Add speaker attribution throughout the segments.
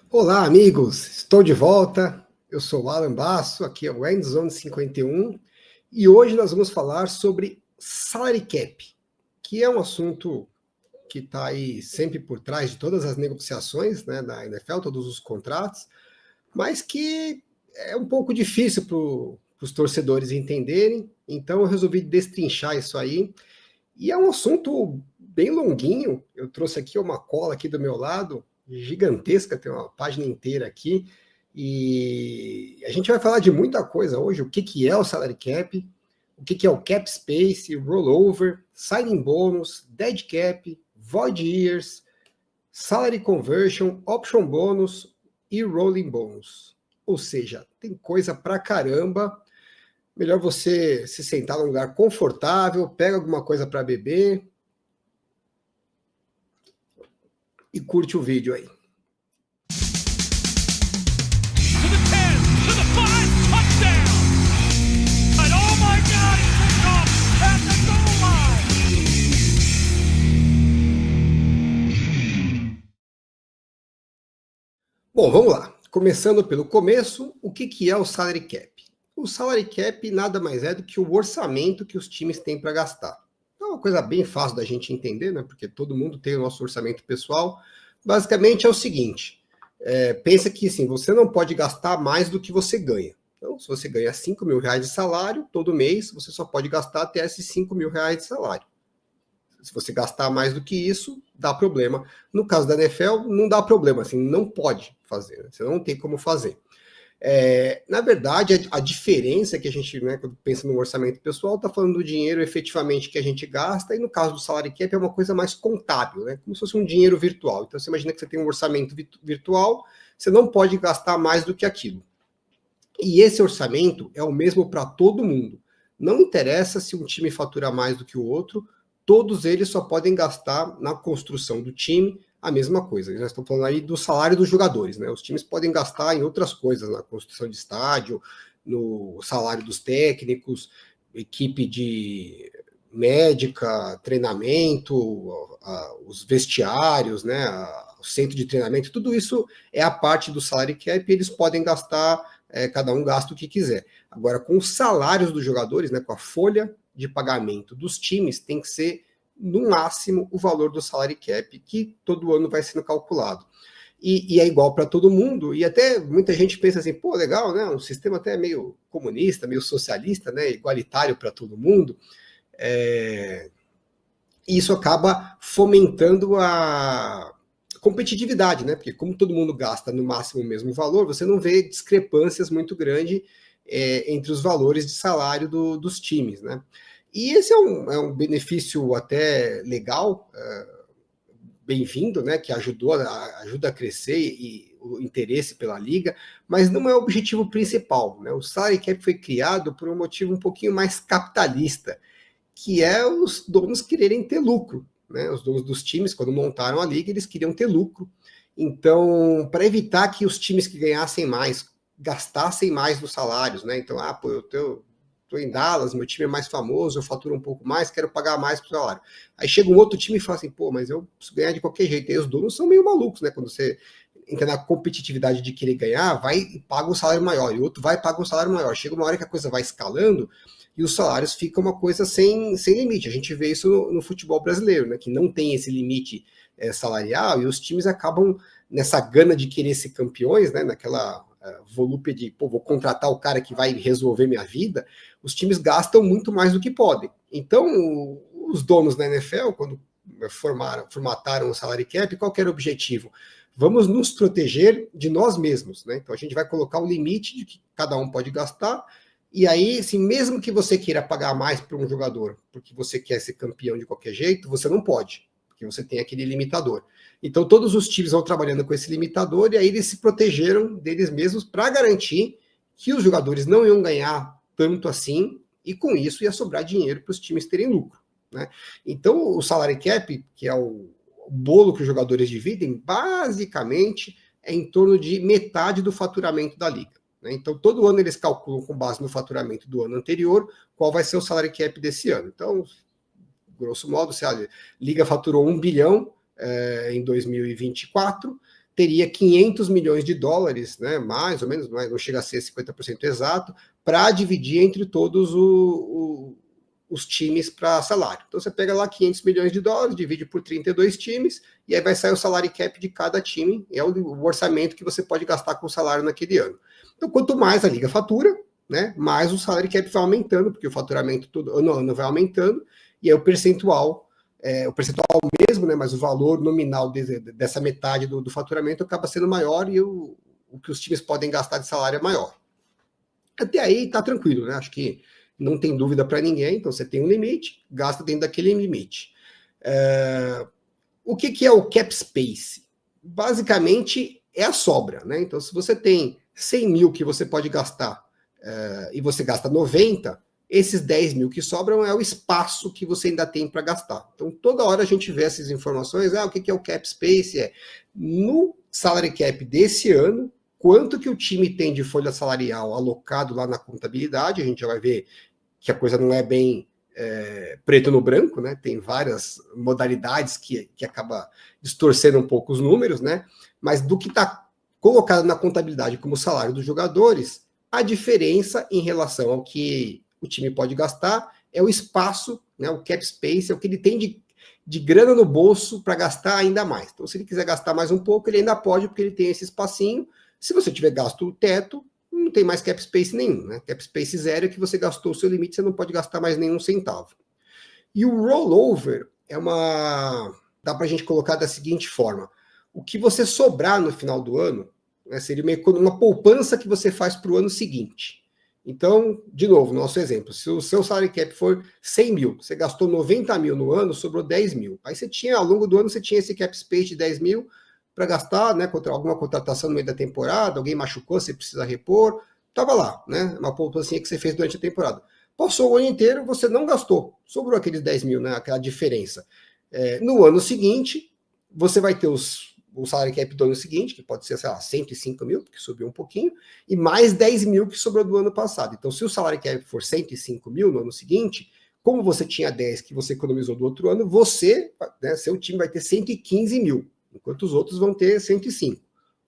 Speaker 1: Olá, amigos! Estou de volta. Eu sou o Alan Basso, aqui é o Endzone 51 e hoje nós vamos falar sobre salary cap, que é um assunto que está aí sempre por trás de todas as negociações, né, da NFL, todos os contratos, mas que é um pouco difícil para os torcedores entenderem, então eu resolvi destrinchar isso aí. E é um assunto bem longuinho. Eu trouxe aqui uma cola aqui do meu lado, gigantesca, tem uma página inteira aqui. E a gente vai falar de muita coisa hoje. O que é o salary cap, o que é o cap space, rollover, signing bonus, dead cap, void years, salary conversion, option bonus e rolling bonus. Ou seja, tem coisa pra caramba. Melhor você se sentar num lugar confortável, pega alguma coisa para beber e curte o vídeo aí. Bom, vamos lá. Começando pelo começo, o que é o salary cap? O salary cap nada mais é do que o orçamento que os times têm para gastar. É uma coisa bem fácil da gente entender, né? Porque todo mundo tem o nosso orçamento pessoal. Basicamente é o seguinte: pensa que assim, você não pode gastar mais do que você ganha. Então, se você ganha 5 mil reais de salário todo mês, você só pode gastar até esses 5 mil reais de salário. Se você gastar mais do que isso, dá problema. No caso da NFL, não dá problema, assim, não pode fazer, né? Você não tem como fazer. Na verdade, a diferença que a gente, né, quando pensa no orçamento pessoal, está falando do dinheiro efetivamente que a gente gasta, e no caso do salary cap é uma coisa mais contábil, né, como se fosse um dinheiro virtual. Então você imagina que você tem um orçamento virtual, você não pode gastar mais do que aquilo. E esse orçamento é o mesmo para todo mundo. Não interessa se um time fatura mais do que o outro, todos eles só podem gastar na construção do time a mesma coisa. Já estão falando aí do salário dos jogadores, né? Os times podem gastar em outras coisas, na construção de estádio, no salário dos técnicos, equipe de médica, treinamento, os vestiários, né? O centro de treinamento, tudo isso é a parte do salary cap e eles podem gastar, cada um gasta o que quiser. Agora, com os salários dos jogadores, né, com a folha de pagamento dos times, tem que ser, no máximo, o valor do salary cap, que todo ano vai sendo calculado. E é igual para todo mundo, e até muita gente pensa assim, pô, legal, né, um sistema até meio comunista, meio socialista, né, igualitário para todo mundo. Isso acaba fomentando a competitividade, né? Porque como todo mundo gasta no máximo o mesmo valor, você não vê discrepâncias muito grandes entre os valores de salário dos times, né? E esse é um benefício até legal, bem-vindo, né? Que ajuda a crescer e o interesse pela liga, mas não é o objetivo principal, né? O salary cap foi criado por um motivo um pouquinho mais capitalista, que é os donos quererem ter lucro, né? Os donos dos times, quando montaram a liga, eles queriam ter lucro. Então, para evitar que os times que ganhassem mais gastassem mais nos salários, né? Então, pô, eu tô em Dallas, meu time é mais famoso, eu faturo um pouco mais, quero pagar mais pro salário. Aí chega um outro time e fala assim, pô, mas eu preciso ganhar de qualquer jeito. E aí os donos são meio malucos, né? Quando você entra na competitividade de querer ganhar, vai e paga um salário maior, e o outro vai e paga um salário maior. Chega uma hora que a coisa vai escalando, e os salários ficam uma coisa sem limite. A gente vê isso no futebol brasileiro, né, que não tem esse limite salarial, e os times acabam nessa gana de querer ser campeões, né, naquela volúpia de, pô, vou contratar o cara que vai resolver minha vida, os times gastam muito mais do que podem. Então, os donos da NFL, quando formataram o salary cap, qual era o objetivo? Vamos nos proteger de nós mesmos, né? Então a gente vai colocar um limite de que cada um pode gastar. E aí, assim, mesmo que você queira pagar mais para um jogador, porque você quer ser campeão de qualquer jeito, você não pode, porque você tem aquele limitador. Então, todos os times vão trabalhando com esse limitador, e aí eles se protegeram deles mesmos para garantir que os jogadores não iam ganhar tanto assim, e com isso ia sobrar dinheiro para os times terem lucro, né? Então, o salary cap, que é o bolo que os jogadores dividem, basicamente é em torno de metade do faturamento da liga. Então, todo ano eles calculam com base no faturamento do ano anterior qual vai ser o salary cap desse ano. Então, grosso modo, se a liga faturou 1 bilhão em 2024, teria 500 milhões de dólares, né, mais ou menos, não chega a ser 50% exato, para dividir entre todos os times para salário. Então você pega lá 500 milhões de dólares, divide por 32 times, e aí vai sair o salário cap de cada time, é o orçamento que você pode gastar com o salário naquele ano. Então quanto mais a liga fatura, né, mais o salário cap vai aumentando, porque o faturamento todo ano a ano vai aumentando, e aí o percentual mesmo, né, mas o valor nominal dessa metade do faturamento acaba sendo maior e o que os times podem gastar de salário é maior. Até aí tá tranquilo, né? Acho que não tem dúvida para ninguém, então você tem um limite, gasta dentro daquele limite. O que é o cap space? Basicamente é a sobra, né? Então, se você tem 100 mil que você pode gastar e você gasta 90, esses 10 mil que sobram é o espaço que você ainda tem para gastar. Então, toda hora a gente vê essas informações, o que é o cap space? No salary cap desse ano, quanto que o time tem de folha salarial alocado lá na contabilidade, a gente já vai ver que a coisa não é bem preto no branco, né? Tem várias modalidades que acaba distorcendo um pouco os números, né? Mas do que está colocado na contabilidade como salário dos jogadores, a diferença em relação ao que o time pode gastar é o espaço, né? O cap space, é o que ele tem de grana no bolso para gastar ainda mais. Então, se ele quiser gastar mais um pouco, ele ainda pode, porque ele tem esse espacinho. Se você tiver gasto o teto, não tem mais cap space nenhum, né? Cap space zero é que você gastou o seu limite, você não pode gastar mais nenhum centavo. E o rollover dá para a gente colocar da seguinte forma: o que você sobrar no final do ano, né, seria uma poupança que você faz para o ano seguinte. Então, de novo, nosso exemplo, se o seu salary cap for 100 mil, você gastou 90 mil no ano, sobrou 10 mil. Aí você tinha, ao longo do ano, você tinha esse cap space de 10 mil para gastar, né, contra alguma contratação no meio da temporada, alguém machucou, você precisa repor, estava lá, né, uma poupancinha que você fez durante a temporada. Passou o ano inteiro, você não gastou, sobrou aqueles 10 mil, né, aquela diferença. No ano seguinte, você vai ter o salário cap do ano seguinte, que pode ser, sei lá, 105 mil, porque subiu um pouquinho, e mais 10 mil que sobrou do ano passado. Então, se o salário cap for 105 mil no ano seguinte, como você tinha 10 que você economizou do outro ano, você, né, seu time vai ter 115 mil, enquanto os outros vão ter 105.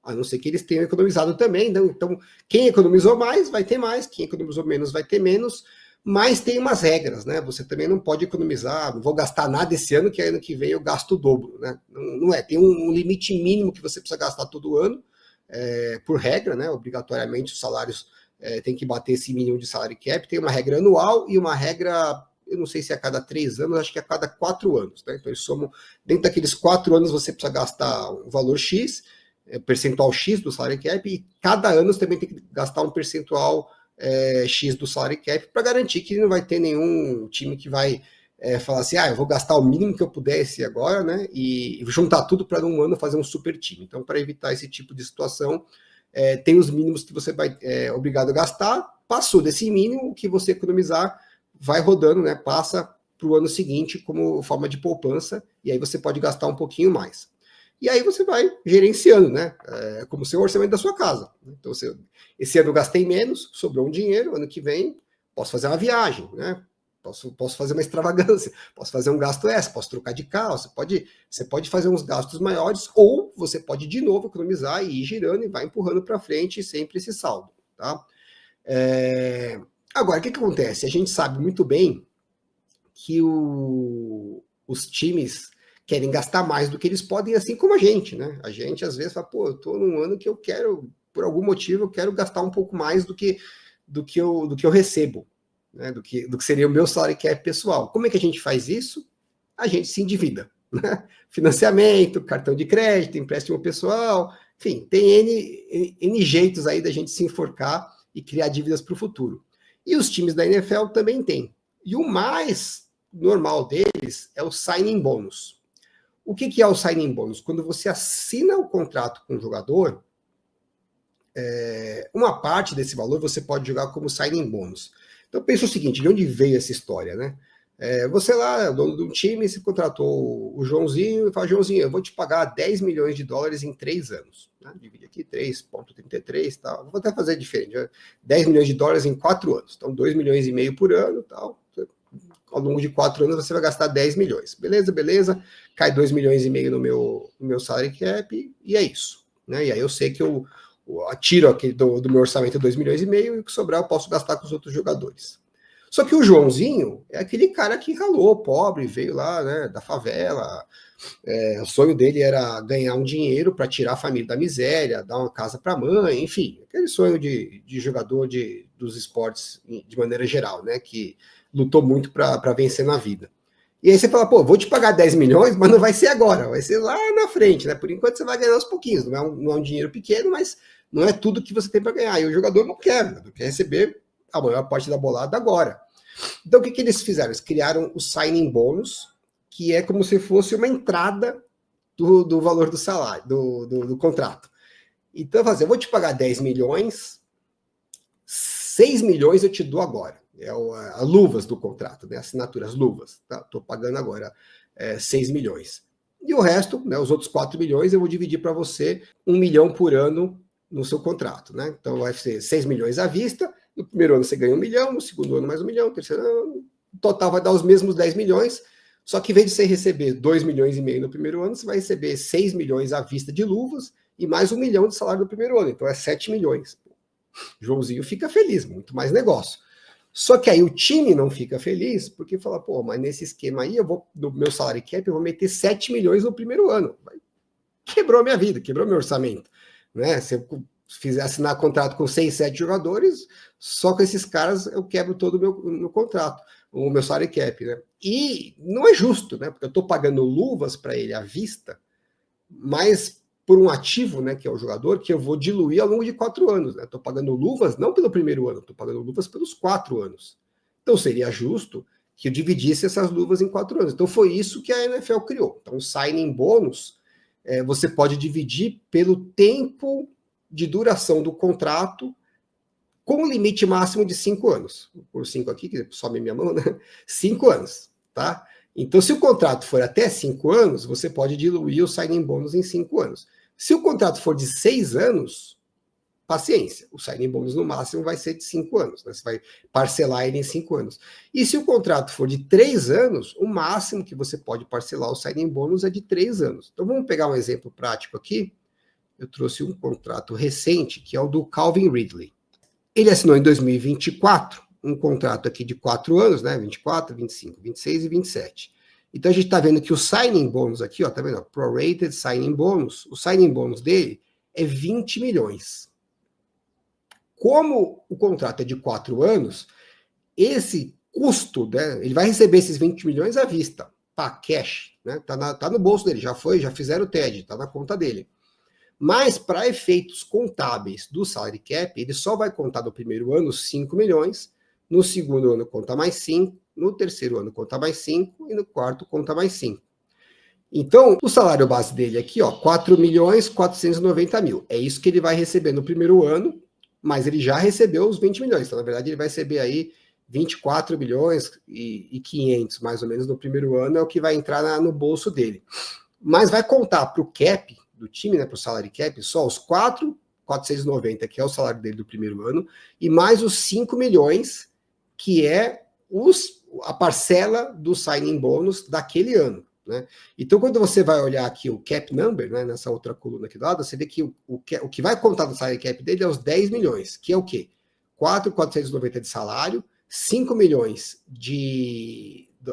Speaker 1: A não ser que eles tenham economizado também. Então, quem economizou mais vai ter mais, quem economizou menos vai ter menos, mas tem umas regras, né? Você também não pode economizar, não vou gastar nada esse ano, que ano que vem eu gasto o dobro, né? Não é, tem um limite mínimo que você precisa gastar todo ano, por regra, né? Obrigatoriamente os salários têm que bater esse mínimo de salary cap, tem uma regra anual e uma regra, eu não sei se é a cada 3 anos, acho que é a cada 4 anos, né? Então eles somam, dentro daqueles 4 anos você precisa gastar um valor X, percentual X do salary cap, e cada ano você também tem que gastar um percentual X do salary cap para garantir que não vai ter nenhum time que vai falar assim, eu vou gastar o mínimo que eu pudesse agora, né, e juntar tudo para um ano fazer um super time. Então, para evitar esse tipo de situação, tem os mínimos que você vai obrigado a gastar, passou desse mínimo, o que você economizar vai rodando, né, passa para o ano seguinte como forma de poupança, e aí você pode gastar um pouquinho mais. E aí você vai gerenciando, né? Como o seu orçamento da sua casa. Então, esse ano eu gastei menos, sobrou um dinheiro, ano que vem posso fazer uma viagem, né? Posso fazer uma extravagância, posso fazer um gasto extra, posso trocar de carro, você pode fazer uns gastos maiores, ou você pode de novo economizar e ir girando e vai empurrando para frente sempre esse saldo, tá? Agora, o que acontece? A gente sabe muito bem que os times querem gastar mais do que eles podem, assim como a gente, né? A gente às vezes fala, eu tô num ano que eu quero, por algum motivo, eu quero gastar um pouco mais do que eu recebo, né? Do que seria o meu salary cap pessoal. Como é que a gente faz isso? A gente se endivida, né? Financiamento, cartão de crédito, empréstimo pessoal, enfim, tem N jeitos aí da gente se enforcar e criar dívidas para o futuro. E os times da NFL também têm. E o mais normal deles é o signing bônus. O que é o signing bônus? Quando você assina o contrato com o jogador, uma parte desse valor você pode jogar como signing bônus. Então pensa o seguinte, de onde veio essa história, né? Você lá, é dono de um time, você contratou o Joãozinho e fala, Joãozinho, eu vou te pagar 10 milhões de dólares em 3 anos. Né? Divide aqui 3,33, tal. Vou até fazer diferente, né? 10 milhões de dólares em 4 anos. Então 2 milhões e meio por ano, tal. Ao longo de 4 anos você vai gastar 10 milhões. Beleza. Cai 2 milhões e meio no meu salary cap e é isso. né? E aí eu sei que eu tiro aqui do meu orçamento 2,5 milhões e o que sobrar eu posso gastar com os outros jogadores. Só que o Joãozinho é aquele cara que ralou, pobre, veio lá, né, da favela. O sonho dele era ganhar um dinheiro para tirar a família da miséria, dar uma casa para a mãe, enfim, aquele sonho de jogador dos esportes de maneira geral, né, que lutou muito para vencer na vida. E aí você fala, pô, vou te pagar 10 milhões, mas não vai ser agora, vai ser lá na frente, né? Por enquanto você vai ganhar aos pouquinhos, não é um dinheiro pequeno, mas não é tudo que você tem para ganhar. E o jogador não quer receber a maior parte da bolada agora. Então o que eles fizeram? Eles criaram o signing bônus, que é como se fosse uma entrada do valor do salário, do contrato. Então, eu vou te pagar 10 milhões, 6 milhões eu te dou agora. É a luvas do contrato, né? Assinatura, as luvas. Estou pagando agora 6 milhões. E o resto, né, os outros 4 milhões, eu vou dividir para você 1 milhão por ano no seu contrato. Né? Então vai ser 6 milhões à vista, no primeiro ano você ganha 1 milhão, no segundo ano mais 1 milhão, no terceiro ano, no total vai dar os mesmos 10 milhões, só que em vez de você receber 2,5 milhões no primeiro ano, você vai receber 6 milhões à vista de luvas e mais 1 milhão de salário no primeiro ano, então é 7 milhões. Joãozinho fica feliz, muito mais negócio. Só que aí o time não fica feliz, porque fala, pô, mas nesse esquema aí, no meu salário cap, eu vou meter 7 milhões no primeiro ano. Quebrou a minha vida, quebrou meu orçamento. Né? Se eu fizer assinar contrato com 6, 7 jogadores, só com esses caras eu quebro todo o meu contrato, o meu salário cap. Né? E não é justo, né? Porque eu estou pagando luvas para ele à vista, mas por um ativo, né, que é o jogador, que eu vou diluir ao longo de 4 anos. Estou pagando luvas não pelo primeiro ano, estou pagando luvas pelos 4 anos. Então seria justo que eu dividisse essas luvas em 4 anos. Então foi isso que a NFL criou. Então o signing bônus, você pode dividir pelo tempo de duração do contrato com um limite máximo de 5 anos. Por 5 aqui, que sobe minha mão, né? 5 anos, tá? Então, se o contrato for até 5 anos, você pode diluir o signing bônus em 5 anos. Se o contrato for de 6 anos, paciência, o signing bônus no máximo vai ser de 5 anos, né? Você vai parcelar ele em 5 anos. E se o contrato for de 3 anos, o máximo que você pode parcelar o signing bônus é de 3 anos. Então vamos pegar um exemplo prático aqui. Eu trouxe um contrato recente, que é o do Calvin Ridley. Ele assinou em 2024 um contrato aqui de 4 anos, né? 24, 25, 26 e 27. Então a gente está vendo que o signing bônus aqui, ó, tá vendo? Prorated signing bônus, o signing bônus dele é 20 milhões. Como o contrato é de 4 anos, esse custo, né, ele vai receber esses 20 milhões à vista, cash, né? Tá no bolso dele, já fizeram o TED, tá na conta dele. Mas para efeitos contábeis do salary cap, ele só vai contar no primeiro ano 5 milhões, no segundo ano conta mais 5, no terceiro ano conta mais 5 e no quarto conta mais 5. Então, o salário base dele aqui, ó, 4 milhões 490 mil. É isso que ele vai receber no primeiro ano, mas ele já recebeu os 20 milhões. Então, na verdade, ele vai receber aí 24 milhões e 500, mais ou menos, no primeiro ano, é o que vai entrar no bolso dele. Mas vai contar para o cap do time, né, para o salary cap, só os 4,490, que é o salário dele do primeiro ano, e mais os 5 milhões, que é a parcela do signing bônus daquele ano. Né? Então, quando você vai olhar aqui o cap number, né, nessa outra coluna aqui do lado, você vê que o que vai contar no salary cap dele é os 10 milhões, que é o quê? 4,490 de salário, 5 milhões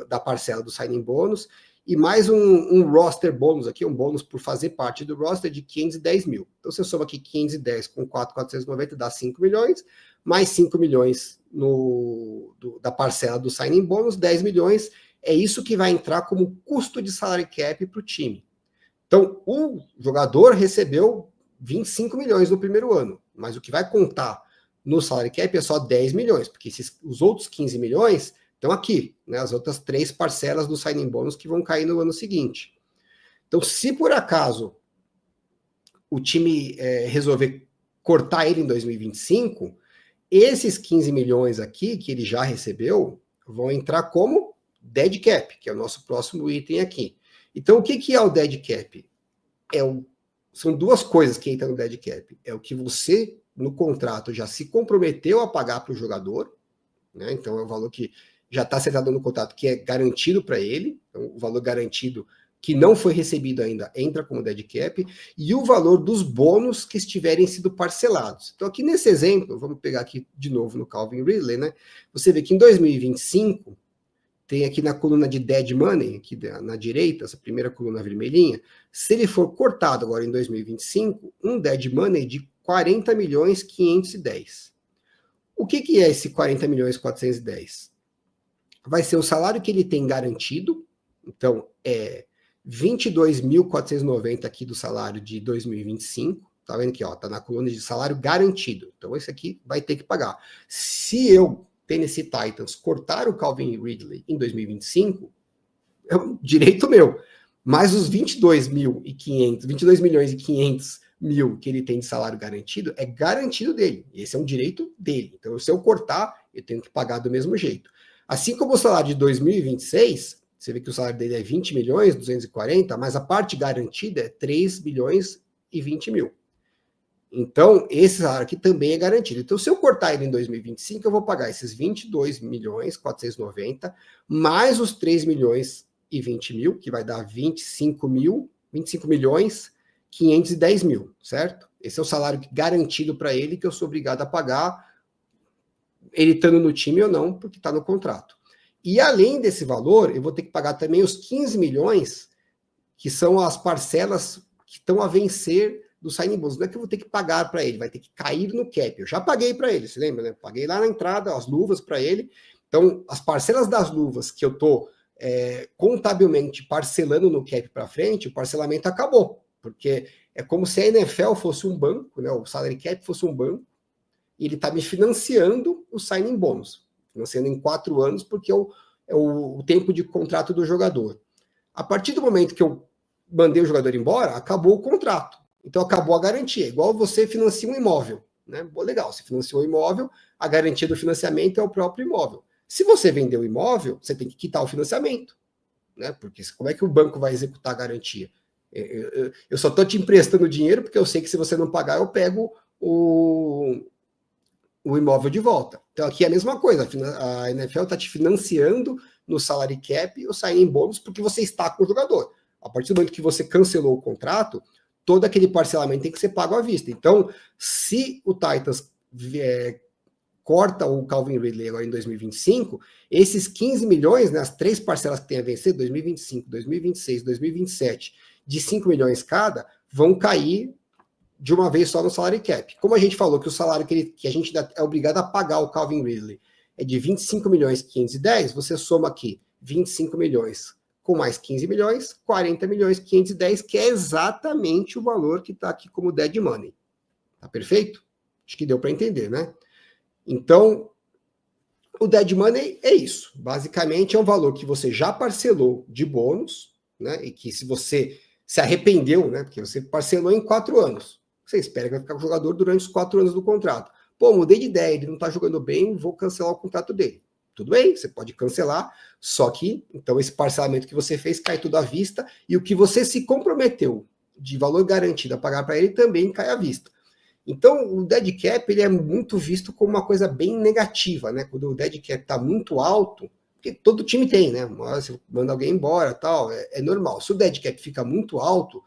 Speaker 1: da parcela do signing bônus, e mais um roster bônus aqui, um bônus por fazer parte do roster de 510 mil. Então você soma aqui 510 com 4,490 dá 5 milhões, mais 5 milhões da parcela do signing bônus, 10 milhões, é isso que vai entrar como custo de salary cap para o time. Então o jogador recebeu 25 milhões no primeiro ano, mas o que vai contar no salary cap é só 10 milhões, porque os outros 15 milhões estão aqui, né, as outras 3 parcelas do signing bônus que vão cair no ano seguinte. Então, se por acaso o time resolver cortar ele em 2025, esses 15 milhões aqui, que ele já recebeu, vão entrar como dead cap, que é o nosso próximo item aqui. Então, o que é o dead cap? São 2 coisas que entram no dead cap. É o que você, no contrato, já se comprometeu a pagar para o jogador, né? Então, é o valor que já está acertado no contrato, que é garantido para ele, então, o valor garantido que não foi recebido ainda entra como dead cap, e o valor dos bônus que estiverem sido parcelados. Então, aqui nesse exemplo, vamos pegar aqui de novo no Calvin Ridley, né? Você vê que em 2025, tem aqui na coluna de dead money, aqui na direita, essa primeira coluna vermelhinha, se ele for cortado agora em 2025, um dead money de 40 milhões 510. O que é esse 40 milhões 410? Vai ser o salário que ele tem garantido, então é 22.490 aqui do salário de 2025, tá vendo aqui, ó, tá na coluna de salário garantido. Então esse aqui vai ter que pagar. Se eu, Tennessee Titans, cortar o Calvin Ridley em 2025, é um direito meu. Mas os 22 milhões e 500 mil que ele tem de salário garantido, é garantido dele. Esse é um direito dele. Então, se eu cortar, eu tenho que pagar do mesmo jeito. Assim como o salário de 2026, você vê que o salário dele é 20 milhões, 240, mas a parte garantida é 3 milhões e 20 mil. Então, esse salário aqui também é garantido. Então, se eu cortar ele em 2025, eu vou pagar esses 22 milhões 490, mais os 3 milhões e 20 mil, que vai dar 25 milhões 510 mil, certo? Esse é o salário garantido para ele, que eu sou obrigado a pagar, ele estando no time ou não, porque está no contrato. E além desse valor, eu vou ter que pagar também os 15 milhões, que são as parcelas que estão a vencer do signing bonus. Não é que eu vou ter que pagar para ele, vai ter que cair no cap. Eu já paguei para ele, você lembra, né? Paguei lá na entrada as luvas para ele. Então, as parcelas das luvas que eu estou contabilmente parcelando no cap para frente, o parcelamento acabou. Porque é como se a NFL fosse um banco, né? O salary cap fosse um banco, e ele está me financiando o signing bonus. Financiando em 4 anos, porque é o tempo de contrato do jogador. A partir do momento que eu mandei o jogador embora, acabou o contrato. Então acabou a garantia. Igual você financia um imóvel, né? Bom, legal, você financiou o imóvel, a garantia do financiamento é o próprio imóvel. Se você vendeu o imóvel, você tem que quitar o financiamento, né? Porque como é que o banco vai executar a garantia? Eu só estou te emprestando dinheiro porque eu sei que se você não pagar, eu pego o imóvel de volta. Então aqui é a mesma coisa, a NFL está te financiando no salary cap o signing bônus porque você está com o jogador. A partir do momento que você cancelou o contrato, todo aquele parcelamento tem que ser pago à vista. Então, se o Titans corta o Calvin Ridley agora em 2025, esses 15 milhões, né, as 3 parcelas que tem a vencer, 2025, 2026, 2027, de 5 milhões cada, vão cair de uma vez só no salary cap. Como a gente falou que o salário que a gente é obrigado a pagar o Calvin Ridley é de 25 milhões 510, você soma aqui 25 milhões com mais 15 milhões, 40 milhões 510, que é exatamente o valor que está aqui como dead money. Tá perfeito? Acho que deu para entender, né? Então, o dead money é isso. Basicamente, é um valor que você já parcelou de bônus, né? E que se você se arrependeu, né? Porque você parcelou em 4 anos. Você espera que vai ficar com o jogador durante os 4 anos do contrato. Pô, mudei de ideia, ele não está jogando bem, vou cancelar o contrato dele. Tudo bem, você pode cancelar, só que, então, esse parcelamento que você fez cai tudo à vista, e o que você se comprometeu de valor garantido a pagar para ele também cai à vista. Então, o dead cap ele é muito visto como uma coisa bem negativa, né? Quando o dead cap está muito alto, porque todo time tem, né? Você manda alguém embora, tal, é normal. Se o dead cap fica muito alto,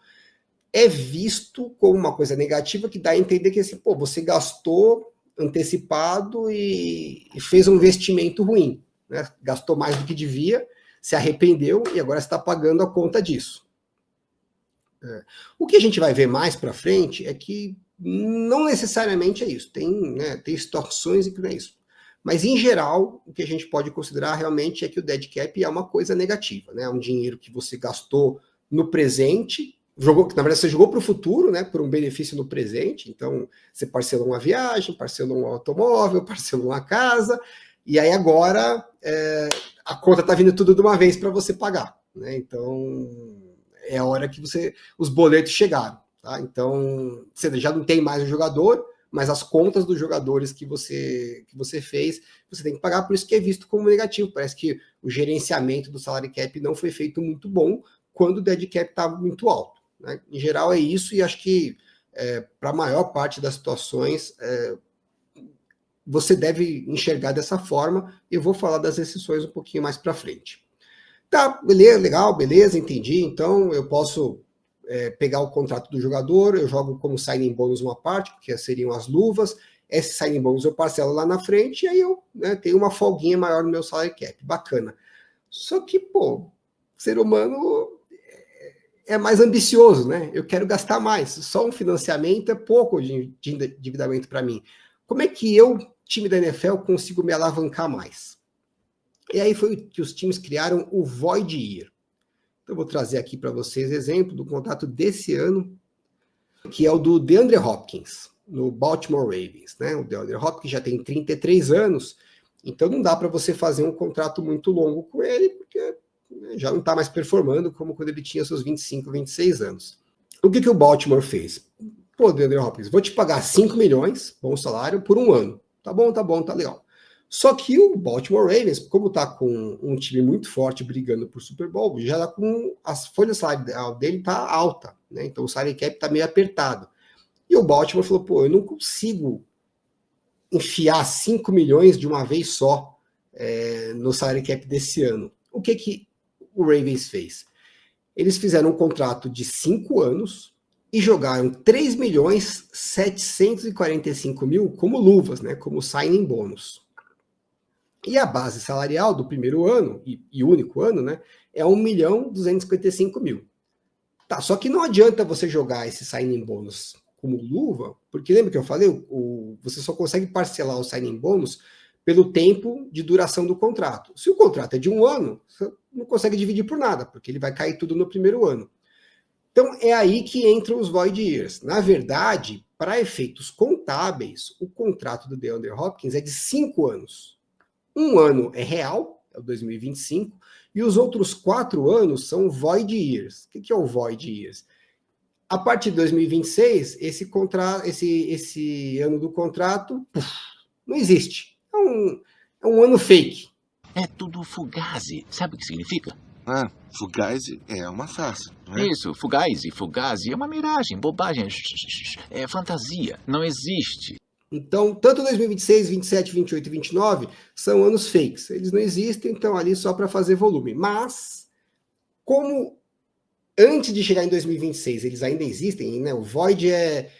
Speaker 1: é visto como uma coisa negativa que dá a entender que assim, pô, você gastou antecipado e fez um investimento ruim, né? Gastou mais do que devia, se arrependeu e agora está pagando a conta disso. O que a gente vai ver mais para frente é que não necessariamente é isso. Tem situações em que não é isso. Mas, em geral, o que a gente pode considerar realmente é que o dead cap é uma coisa negativa, né? É um dinheiro que você gastou no presente, na verdade, você jogou para o futuro, né? Por um benefício no presente. Então, você parcelou uma viagem, parcelou um automóvel, parcelou uma casa, e aí agora a conta está vindo tudo de uma vez para você pagar, né? Então, é a hora que os boletos chegaram, tá? Então, você já não tem mais o jogador, mas as contas dos jogadores que você fez, você tem que pagar, por isso que é visto como negativo. Parece que o gerenciamento do salary cap não foi feito muito bom quando o dead cap estava muito alto, né? Em geral é isso, e acho que para a maior parte das situações você deve enxergar dessa forma. Eu vou falar das exceções um pouquinho mais para frente. Tá, beleza, legal, beleza, entendi. Então eu posso pegar o contrato do jogador, eu jogo como signing bônus uma parte, porque seriam as luvas, esse signing bônus eu parcelo lá na frente, e aí eu tenho uma folguinha maior no meu salary cap, bacana. Só que, pô, ser humano é mais ambicioso, né? Eu quero gastar mais, só um financiamento é pouco de endividamento para mim. Como é que eu, time da NFL, consigo me alavancar mais? E aí foi que os times criaram o Void Year. Então, eu vou trazer aqui para vocês exemplo do contrato desse ano, que é o do DeAndre Hopkins, no Baltimore Ravens. Né? O DeAndre Hopkins já tem 33 anos, então não dá para você fazer um contrato muito longo com ele, porque já não está mais performando como quando ele tinha seus 25, 26 anos. O que o Baltimore fez? Pô, DeAndre Hopkins, vou te pagar 5 milhões, bom salário, por um ano. Tá bom, tá legal. Só que o Baltimore Ravens, como está com um time muito forte brigando por Super Bowl, já está com as folhas salarial dele tá alta, né? Então o salary cap está meio apertado. E o Baltimore falou, pô, eu não consigo enfiar 5 milhões de uma vez só no salary cap desse ano. O que o Ravens fez? Eles fizeram um contrato de 5 anos e jogaram 3 milhões 745 mil como luvas, né? Como signing bônus. E a base salarial do primeiro ano, e único ano, né, é 1.255.000. Tá, só que não adianta você jogar esse signing bônus como luva, porque lembra que eu falei, você só consegue parcelar o signing bônus pelo tempo de duração do contrato. Se o contrato é de um ano, você não consegue dividir por nada, porque ele vai cair tudo no primeiro ano. Então é aí que entram os void years. Na verdade, para efeitos contábeis, o contrato do DeAndre Hopkins é de 5 anos. Um ano é real, é o 2025, e os outros 4 anos são void years. O que é o void years? A partir de 2026, esse ano do contrato não existe. É um ano fake.
Speaker 2: É tudo fugazi. Sabe o que significa?
Speaker 3: Fugazi é uma farsa, não é?
Speaker 2: Isso, fugazi é uma miragem, bobagem, é fantasia, não existe.
Speaker 1: Então, tanto 2026, 27, 28 e 29 são anos fakes. Eles não existem, estão ali só para fazer volume. Mas, como antes de chegar em 2026 eles ainda existem, né? O void é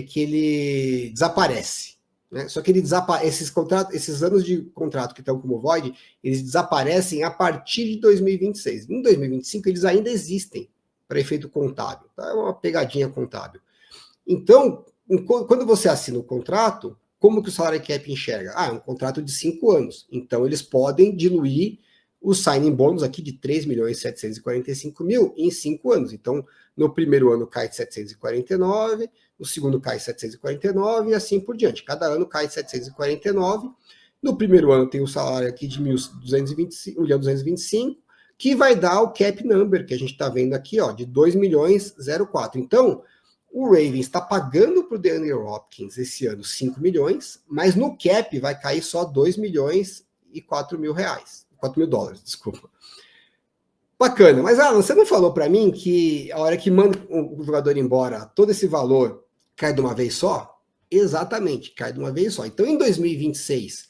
Speaker 1: que ele desaparece. Né? Só que ele esses anos de contrato que estão como void, eles desaparecem a partir de 2026. Em 2025 eles ainda existem para efeito contábil. Tá? É uma pegadinha contábil. Então, quando você assina o contrato, como que o salary cap enxerga? É um contrato de 5 anos. Então, eles podem diluir o signing bônus aqui de 3.745.000 em 5 anos. Então, no primeiro ano cai 749, no segundo cai 749 e assim por diante. Cada ano cai 749. No primeiro ano tem o salário aqui de 1.225, que vai dar o cap number, que a gente está vendo aqui, ó, de 2.004. Então, o Ravens está pagando para o DeAndre Hopkins esse ano 5 milhões, mas no cap vai cair só 2 milhões e 4 mil reais. 4 mil dólares, desculpa. Bacana, mas Alan, você não falou para mim que a hora que manda o jogador embora, todo esse valor cai de uma vez só? Exatamente, cai de uma vez só. Então, em 2026,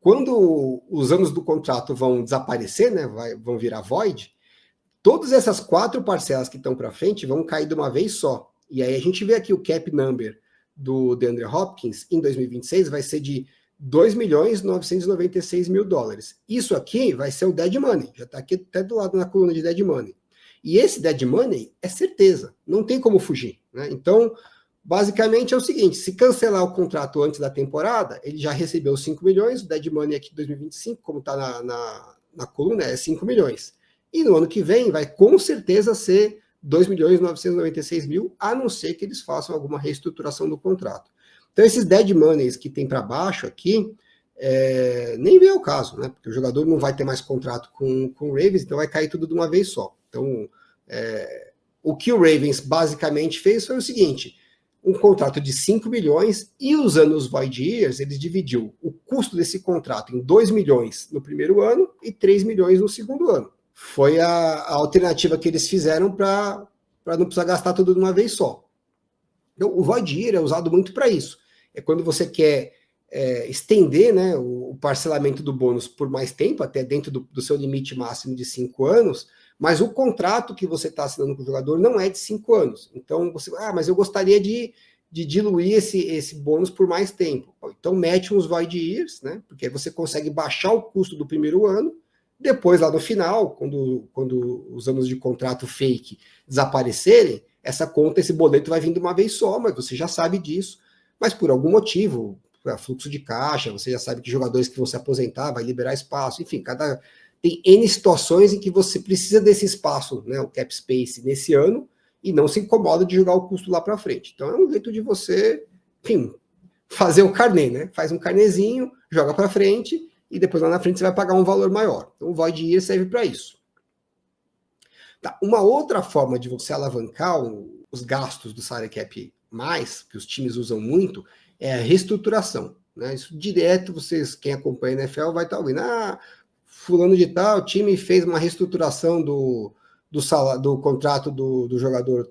Speaker 1: quando os anos do contrato vão desaparecer, né, vão virar void, todas essas 4 parcelas que estão para frente vão cair de uma vez só. E aí a gente vê aqui o cap number do DeAndre Hopkins em 2026 vai ser de 2.996.000 dólares. Isso aqui vai ser o dead money, já está aqui até do lado na coluna de dead money. E esse dead money é certeza, não tem como fugir. Né? Então, basicamente é o seguinte, se cancelar o contrato antes da temporada, ele já recebeu 5 milhões, o dead money aqui de 2025, como está na coluna, é 5 milhões. E no ano que vem vai com certeza ser 2.996.000, a não ser que eles façam alguma reestruturação do contrato. Então, esses dead monies que tem para baixo aqui, nem vem ao caso, né? Porque o jogador não vai ter mais contrato com o Ravens, então vai cair tudo de uma vez só. Então, o que o Ravens basicamente fez foi o seguinte, um contrato de 5 milhões e usando os void years, eles dividiu o custo desse contrato em 2 milhões no primeiro ano e 3 milhões no segundo ano. Foi a alternativa que eles fizeram para não precisar gastar tudo de uma vez só. Então, o void year é usado muito para isso. É quando você quer estender, né, o parcelamento do bônus por mais tempo, até dentro do seu limite máximo de 5 anos, mas o contrato que você está assinando com o jogador não é de 5 anos. Então, mas eu gostaria de diluir esse bônus por mais tempo. Então, mete uns void years, né, porque aí você consegue baixar o custo do primeiro ano, depois, lá no final, quando os anos de contrato fake desaparecerem, essa conta, esse boleto vai vir de uma vez só, mas você já sabe disso. Mas por algum motivo, fluxo de caixa, você já sabe que jogadores que vão se aposentar, vai liberar espaço, enfim, tem N situações em que você precisa desse espaço, né, o cap space, nesse ano, e não se incomoda de jogar o custo lá para frente. Então é um jeito de você, enfim, fazer o carnê, né? Faz um carnezinho, joga para frente, e depois lá na frente você vai pagar um valor maior. Então o void year serve para isso. Tá. Uma outra forma de você alavancar os gastos do salary cap mais, que os times usam muito, é a reestruturação. Né? Isso direto, quem acompanha a NFL vai estar ouvindo. Fulano de tal, o time fez uma reestruturação do contrato do jogador,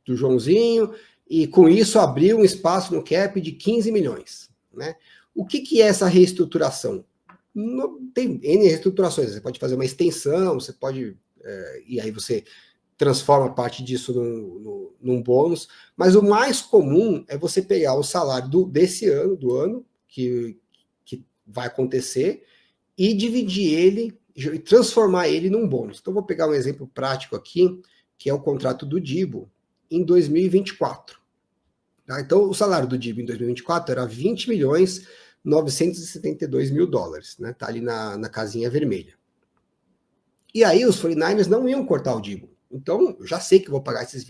Speaker 1: do Joãozinho, e com isso abriu um espaço no cap de 15 milhões. Né? O que é essa reestruturação? Tem N reestruturações. Você pode fazer uma extensão, você pode... e aí você transforma parte disso num bônus, mas o mais comum é você pegar o salário desse ano, do ano que vai acontecer, e dividir ele, e transformar ele num bônus. Então, vou pegar um exemplo prático aqui, que é o contrato do Deebo em 2024. Tá? Então, o salário do Deebo em 2024 era 20 milhões 972 mil dólares, né? Tá ali na casinha vermelha. E aí os 49ers não iam cortar o Deebo. Então, eu já sei que eu vou pagar esses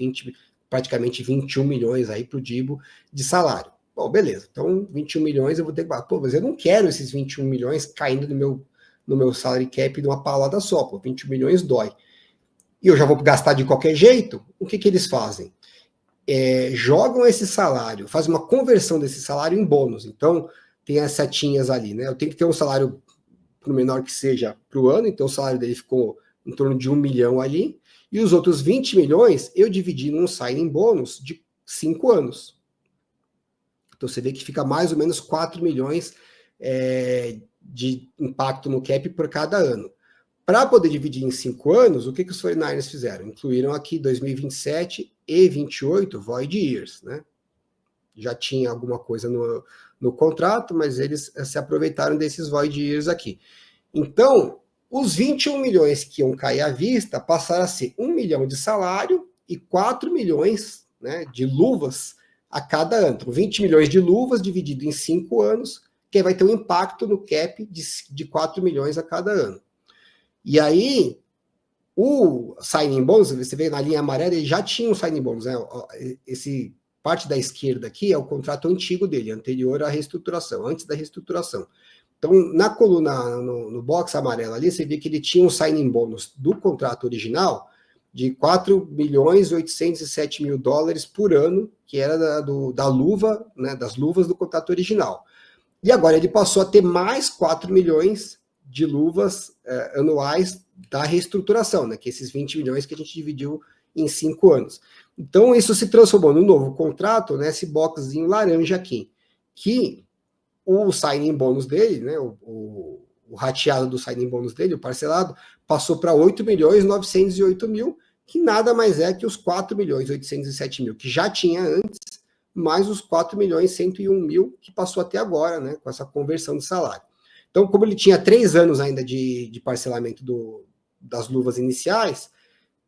Speaker 1: praticamente 21 milhões aí pro Deebo de salário. Bom, beleza. Então, 21 milhões eu vou ter que... Pô, mas eu não quero esses 21 milhões caindo no meu salary cap de uma palada só. Pô, 21 milhões dói. E eu já vou gastar de qualquer jeito. O que eles fazem? Jogam esse salário, fazem uma conversão desse salário em bônus. Então, tem as setinhas ali, né? Eu tenho que ter um salário, por menor que seja, para o ano. Então, o salário dele ficou em torno de 1 milhão ali. E os outros 20 milhões eu dividi num signing bônus de 5 anos. Então você vê que fica mais ou menos 4 milhões de impacto no cap por cada ano. Para poder dividir em 5 anos, o que os 49ers fizeram? Incluíram aqui 2027 e 28 void years. Né? Já tinha alguma coisa no contrato, mas eles se aproveitaram desses void years aqui. Então, os 21 milhões que iam cair à vista passaram a ser 1 milhão de salário e 4 milhões, né, de luvas a cada ano. Então, 20 milhões de luvas dividido em 5 anos, que vai ter um impacto no cap de 4 milhões a cada ano. E aí, o signing bonus, você vê na linha amarela, ele já tinha um signing bonus. Né? Esse parte da esquerda aqui é o contrato antigo dele, anterior à reestruturação, antes da reestruturação. Então, na coluna, no box amarelo ali, você vê que ele tinha um signing bônus do contrato original de 4 milhões 807 mil dólares por ano, que era da luva, né, das luvas do contrato original. E agora ele passou a ter mais 4 milhões de luvas anuais da reestruturação, né, que é esses 20 milhões que a gente dividiu em 5 anos. Então, isso se transformou no novo contrato, nesse boxzinho laranja aqui, que o signing bônus dele, né, o rateado do signing bônus dele, o parcelado, passou para 8 milhões 908 mil, que nada mais é que os 4 milhões 807 mil que já tinha antes, mais os 4 milhões 101 mil que passou até agora, né, com essa conversão de salário. Então, como ele tinha 3 anos ainda de parcelamento das luvas iniciais,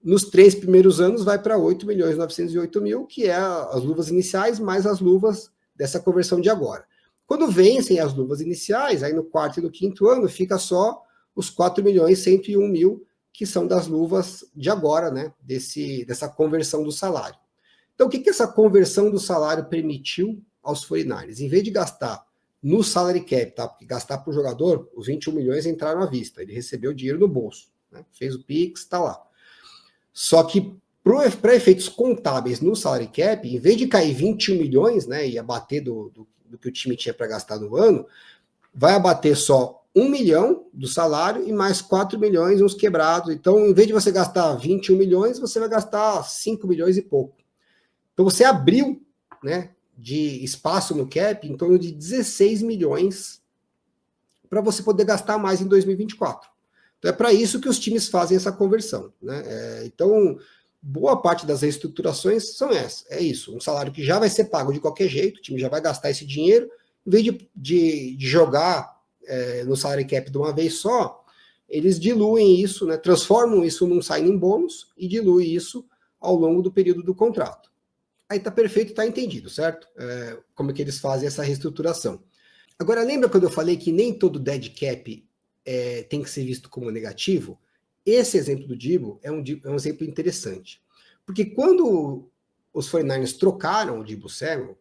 Speaker 1: nos 3 primeiros anos vai para 8 milhões 908 mil, que é as luvas iniciais mais as luvas dessa conversão de agora. Quando vencem as luvas iniciais, aí no 4º e no 5º ano, fica só os 4 milhões 101 mil, que são das luvas de agora, né, dessa conversão do salário. Então, o que essa conversão do salário permitiu aos 49ers? Em vez de gastar no salary cap, tá? Porque gastar para o jogador, os 21 milhões entraram à vista, ele recebeu dinheiro no bolso, né? Fez o Pix, está lá. Só que, para efeitos contábeis no salary cap, em vez de cair 21 milhões, né, e abater do que o time tinha para gastar no ano, vai abater só 1 milhão do salário e mais 4 milhões uns quebrados. Então, em vez de você gastar 21 milhões, você vai gastar 5 milhões e pouco. Então, você abriu, né, de espaço no cap, em torno de 16 milhões para você poder gastar mais em 2024. Então é para isso que os times fazem essa conversão, né? Então, boa parte das reestruturações são essas. É isso, um salário que já vai ser pago de qualquer jeito, o time já vai gastar esse dinheiro, em vez de jogar no salary cap de uma vez só, eles diluem isso, né, transformam isso num signing bônus e diluem isso ao longo do período do contrato. Aí tá perfeito, tá entendido, certo? Como é que eles fazem essa reestruturação. Agora, lembra quando eu falei que nem todo dead cap tem que ser visto como negativo? Esse exemplo do Deebo é um exemplo interessante. Porque quando os 49ers trocaram o Deebo Samuel,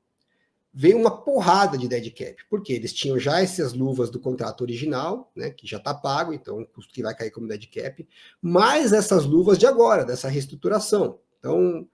Speaker 1: veio uma porrada de dead cap. Porque eles tinham já essas luvas do contrato original, né, que já está pago, então o custo que vai cair como dead cap, mais essas luvas de agora, dessa reestruturação. Então,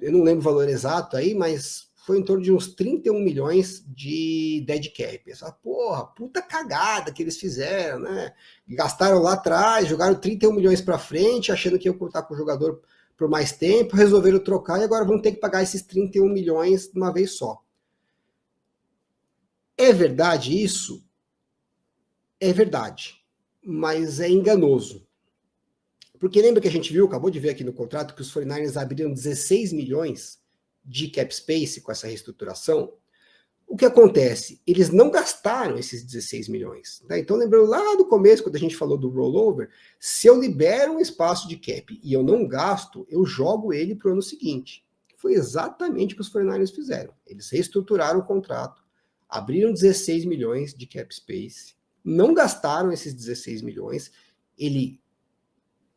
Speaker 1: eu não lembro o valor exato aí, mas foi em torno de uns 31 milhões de dead cap. Essa porra, puta cagada que eles fizeram, né? Gastaram lá atrás, jogaram 31 milhões para frente, achando que iam contar com o jogador por mais tempo, resolveram trocar e agora vão ter que pagar esses 31 milhões de uma vez só. É verdade isso? É verdade, mas é enganoso. Porque lembra que a gente viu, acabou de ver aqui no contrato, que os 49ers abriram 16 milhões de cap space com essa reestruturação? O que acontece? Eles não gastaram esses 16 milhões. Né? Então, lembrando lá do começo, quando a gente falou do rollover, se eu libero um espaço de cap e eu não gasto, eu jogo ele para o ano seguinte. Foi exatamente o que os 49ers fizeram. Eles reestruturaram o contrato, abriram 16 milhões de cap space, não gastaram esses 16 milhões, ele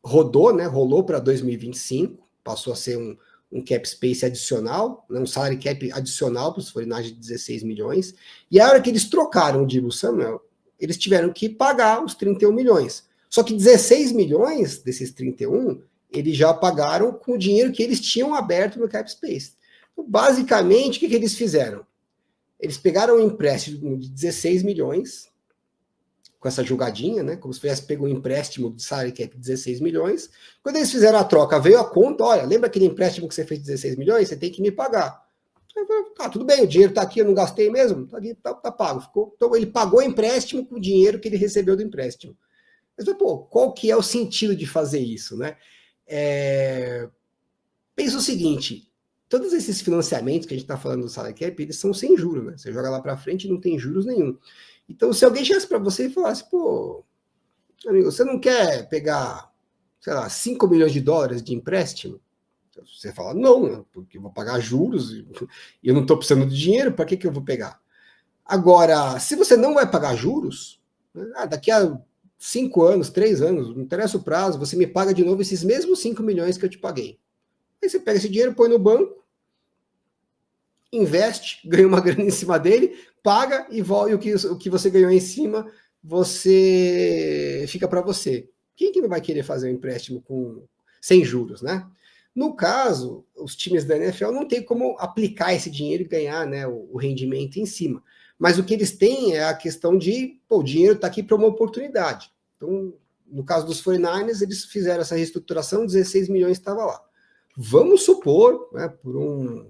Speaker 1: rodou, né? Rolou para 2025, passou a ser um cap space adicional, um salary cap adicional para os 49ers de 16 milhões, e a hora que eles trocaram o Deebo Samuel, eles tiveram que pagar os 31 milhões. Só que 16 milhões desses 31, eles já pagaram com o dinheiro que eles tinham aberto no cap space. Então, basicamente, o que eles fizeram? Eles pegaram um empréstimo de 16 milhões, com essa jogadinha, né? Como se tivesse pego um empréstimo de salary cap de 16 milhões. Quando eles fizeram a troca, veio a conta, olha, lembra aquele empréstimo que você fez de 16 milhões? Você tem que me pagar. Tá, tudo bem, o dinheiro tá aqui, eu não gastei mesmo? Tá aqui, tá pago. Então ele pagou o empréstimo com o dinheiro que ele recebeu do empréstimo. Mas, pô, qual que é o sentido de fazer isso, né? Pensa o seguinte, todos esses financiamentos que a gente está falando do salary cap, eles são sem juros, né? Você joga lá para frente e não tem juros nenhum. Então, se alguém chegasse para você e falasse, pô, amigo, você não quer pegar, sei lá, 5 milhões de dólares de empréstimo? Você fala, não, porque eu vou pagar juros e eu não estou precisando de dinheiro, para que eu vou pegar? Agora, se você não vai pagar juros, daqui a 5 anos, 3 anos, não interessa o prazo, você me paga de novo esses mesmos 5 milhões que eu te paguei. Aí você pega esse dinheiro, põe no banco, investe, ganha uma grana em cima dele, paga e o que você ganhou em cima, você fica para você. Quem que não vai querer fazer um empréstimo sem juros, né? No caso, os times da NFL não tem como aplicar esse dinheiro e ganhar, né, o rendimento em cima. Mas o que eles têm é a questão de, pô, o dinheiro está aqui para uma oportunidade. Então, no caso dos 49ers, eles fizeram essa reestruturação, 16 milhões estava lá. Vamos supor, né, por uma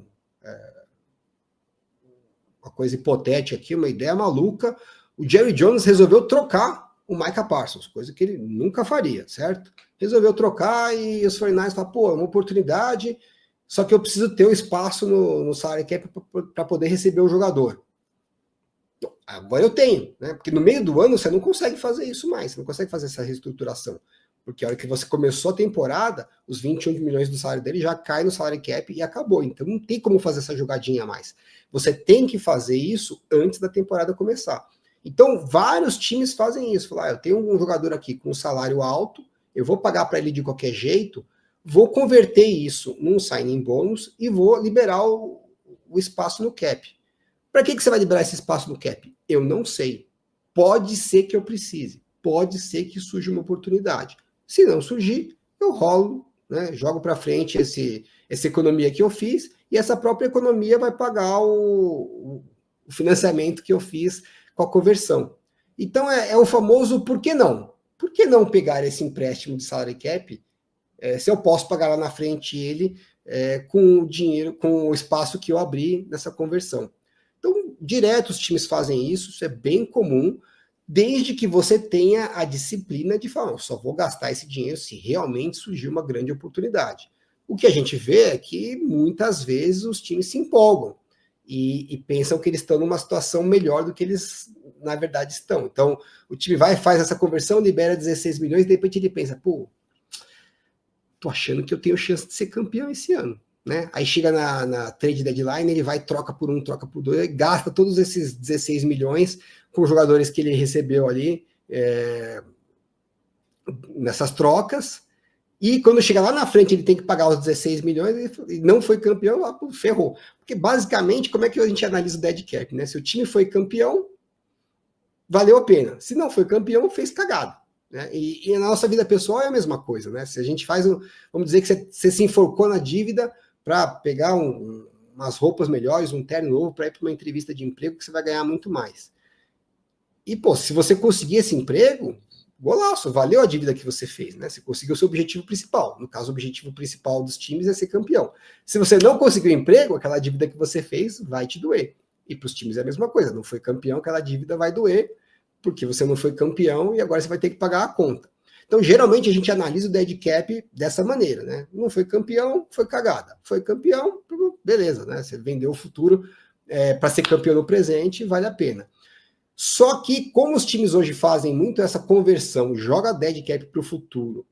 Speaker 1: coisa hipotética aqui, uma ideia maluca, o Jerry Jones resolveu trocar o Micah Parsons, coisa que ele nunca faria, certo? Resolveu trocar e os 49ers falaram, pô, é uma oportunidade, só que eu preciso ter um espaço no salary cap para poder receber o jogador. Agora eu tenho, né? Porque no meio do ano você não consegue fazer isso mais, você não consegue fazer essa reestruturação. Porque a hora que você começou a temporada, os 21 milhões do salário dele já cai no salary cap e acabou. Então não tem como fazer essa jogadinha a mais. Você tem que fazer isso antes da temporada começar. Então vários times fazem isso. Falar, eu tenho um jogador aqui com um salário alto, eu vou pagar para ele de qualquer jeito, vou converter isso num signing bônus e vou liberar o espaço no cap. Para que você vai liberar esse espaço no cap? Eu não sei. Pode ser que eu precise. Pode ser que surja uma oportunidade. Se não surgir, eu rolo, né, jogo para frente essa economia que eu fiz e essa própria economia vai pagar o financiamento que eu fiz com a conversão. Então é o famoso por que não? Por que não pegar esse empréstimo de salary cap se eu posso pagar lá na frente ele com o dinheiro, com o espaço que eu abri nessa conversão. Então, direto os times fazem isso é bem comum, desde que você tenha a disciplina de falar, eu só vou gastar esse dinheiro se realmente surgir uma grande oportunidade. O que a gente vê é que muitas vezes os times se empolgam e pensam que eles estão numa situação melhor do que eles na verdade estão. Então, o time vai, faz essa conversão, libera 16 milhões, de repente ele pensa, pô, tô achando que eu tenho chance de ser campeão esse ano. Né? Aí chega na trade deadline, ele vai, troca por um, troca por dois, gasta todos esses 16 milhões com jogadores que ele recebeu ali nessas trocas, e quando chega lá na frente ele tem que pagar os 16 milhões e não foi campeão, ferrou. Porque basicamente, como é que a gente analisa o dead cap? Né? Se o time foi campeão, valeu a pena. Se não foi campeão, fez cagada. Né? E na nossa vida pessoal é a mesma coisa. Né? Se a gente faz, vamos dizer que você se enforcou na dívida para pegar umas roupas melhores, um terno novo, para ir para uma entrevista de emprego que você vai ganhar muito mais. E, pô, se você conseguir esse emprego, golaço, valeu a dívida que você fez, né? Você conseguiu o seu objetivo principal. No caso, o objetivo principal dos times é ser campeão. Se você não conseguiu emprego, aquela dívida que você fez vai te doer. E para os times é a mesma coisa. Não foi campeão, aquela dívida vai doer, porque você não foi campeão e agora você vai ter que pagar a conta. Então, geralmente, a gente analisa o dead cap dessa maneira, né? Não foi campeão, foi cagada. Foi campeão, beleza, né? Você vendeu o futuro para ser campeão no presente, vale a pena. Só que, como os times hoje fazem muito essa conversão, joga dead cap para o futuro,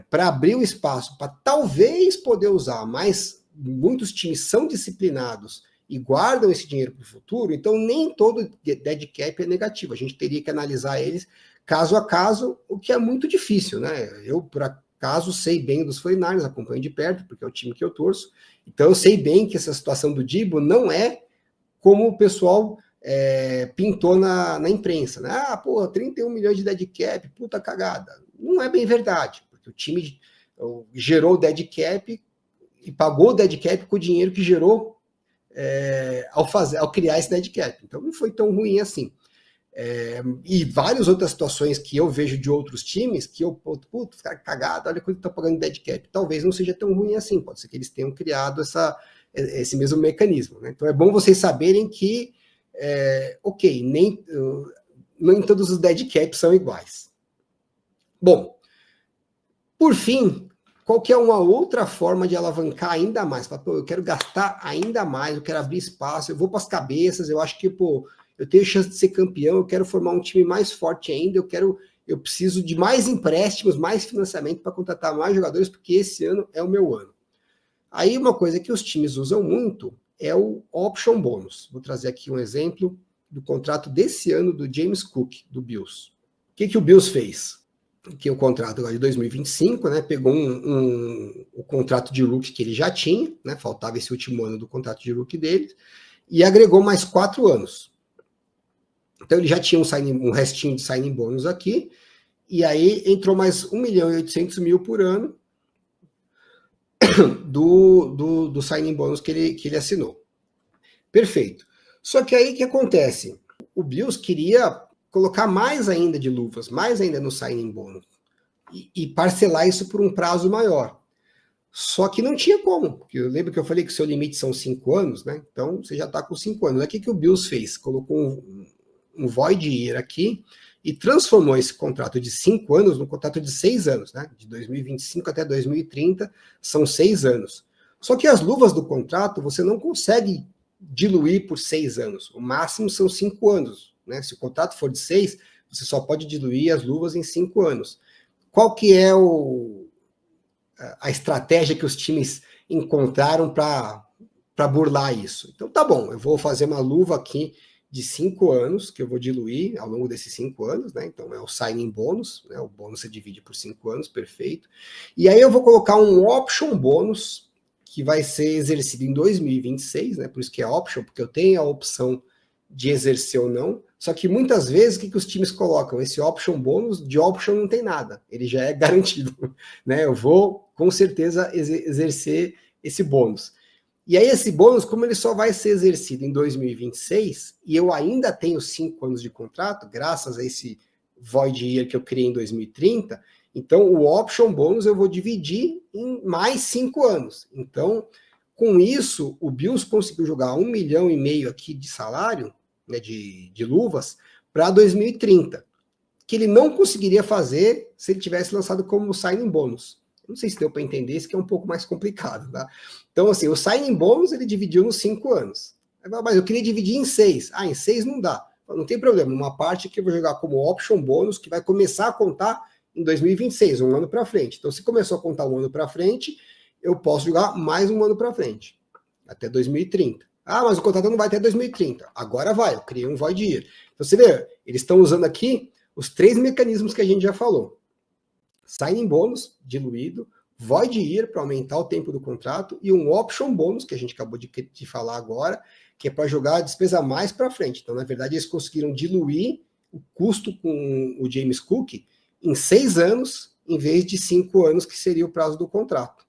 Speaker 1: para abrir o espaço, para talvez poder usar, mas muitos times são disciplinados e guardam esse dinheiro para o futuro, então nem todo dead cap é negativo. A gente teria que analisar eles caso a caso, o que é muito difícil, né? Eu, por acaso, sei bem dos 49ers, acompanho de perto, porque é o time que eu torço, então eu sei bem que essa situação do Deebo não é como o pessoal pintou na imprensa, né? Ah, pô, 31 milhões de dead cap, puta cagada. Não é bem verdade, porque o time gerou o dead cap e pagou o dead cap com o dinheiro que gerou ao criar esse dead cap. Então não foi tão ruim assim. E várias outras situações que eu vejo de outros times que eu, putz, cara, cagado, olha quanto estão pagando dead cap. Talvez não seja tão ruim assim, pode ser que eles tenham criado esse mesmo mecanismo. Né? Então é bom vocês saberem que ok, nem todos os dead caps são iguais. Bom, por fim, qual que é uma outra forma de alavancar ainda mais? Pô, eu quero gastar ainda mais, eu quero abrir espaço, eu vou para as cabeças, eu acho que, pô, eu tenho chance de ser campeão, eu quero formar um time mais forte ainda, eu preciso de mais empréstimos, mais financiamento para contratar mais jogadores, porque esse ano é o meu ano. Aí uma coisa que os times usam muito é o option bônus. Vou trazer aqui um exemplo do contrato desse ano do James Cook, do Bills. O que o Bills fez? Que o contrato agora de 2025, né, pegou o contrato de rookie que ele já tinha, né, faltava esse último ano do contrato de rookie dele, e agregou mais 4 anos. Então ele já tinha um restinho de signing bônus aqui, e aí entrou mais 1.800.000 por ano, do signing bônus que ele assinou. Perfeito. Só que aí o que acontece? O Bills queria colocar mais ainda de luvas, mais ainda no signing bônus, e parcelar isso por um prazo maior. Só que não tinha como, porque eu lembro que eu falei que o seu limite são 5 anos, né? Então você já está com 5 anos. Aí o que o Bills fez? Colocou um void year aqui e transformou esse contrato de 5 anos no contrato de 6 anos, né? De 2025 até 2030, são 6 anos. Só que as luvas do contrato você não consegue diluir por 6 anos. O máximo são 5 anos, né? Se o contrato for de 6, você só pode diluir as luvas em 5 anos. Qual que é a estratégia que os times encontraram para burlar isso? Então tá bom, eu vou fazer uma luva aqui de 5 anos, que eu vou diluir ao longo desses 5 anos, né? Então é o signing bônus, né? O bônus se divide por 5 anos, perfeito. E aí eu vou colocar um option bônus, que vai ser exercido em 2026, né? Por isso que é option, porque eu tenho a opção de exercer ou não. Só que muitas vezes, o que os times colocam? Esse option bônus, de option não tem nada, ele já é garantido, né? Eu vou, com certeza, exercer esse bônus. E aí esse bônus, como ele só vai ser exercido em 2026, e eu ainda tenho 5 anos de contrato, graças a esse void year que eu criei em 2030, Então, o option bônus eu vou dividir em mais 5 anos. Então, com isso, o Bills conseguiu jogar 1,5 milhão aqui de salário, né, de luvas, para 2030, que ele não conseguiria fazer se ele tivesse lançado como signing bônus. Não sei se deu para entender, isso que é um pouco mais complicado, tá? Então, assim, o signing bônus ele dividiu nos 5 anos. Mas eu queria dividir em 6. Em 6 não dá. Não tem problema, uma parte que eu vou jogar como option bônus, que vai começar a contar em 2026, um ano para frente. Então, se começou a contar um ano para frente, eu posso jogar mais um ano para frente, até 2030. Mas o contrato não vai até 2030. Agora vai, eu criei um void year. Então, você vê, eles estão usando aqui os 3 mecanismos que a gente já falou. Signing bônus, diluído, void year para aumentar o tempo do contrato e um option bônus, que a gente acabou de falar agora, que é para jogar a despesa mais para frente. Então, na verdade, eles conseguiram diluir o custo com o James Cook em 6 anos, em vez de 5 anos, que seria o prazo do contrato.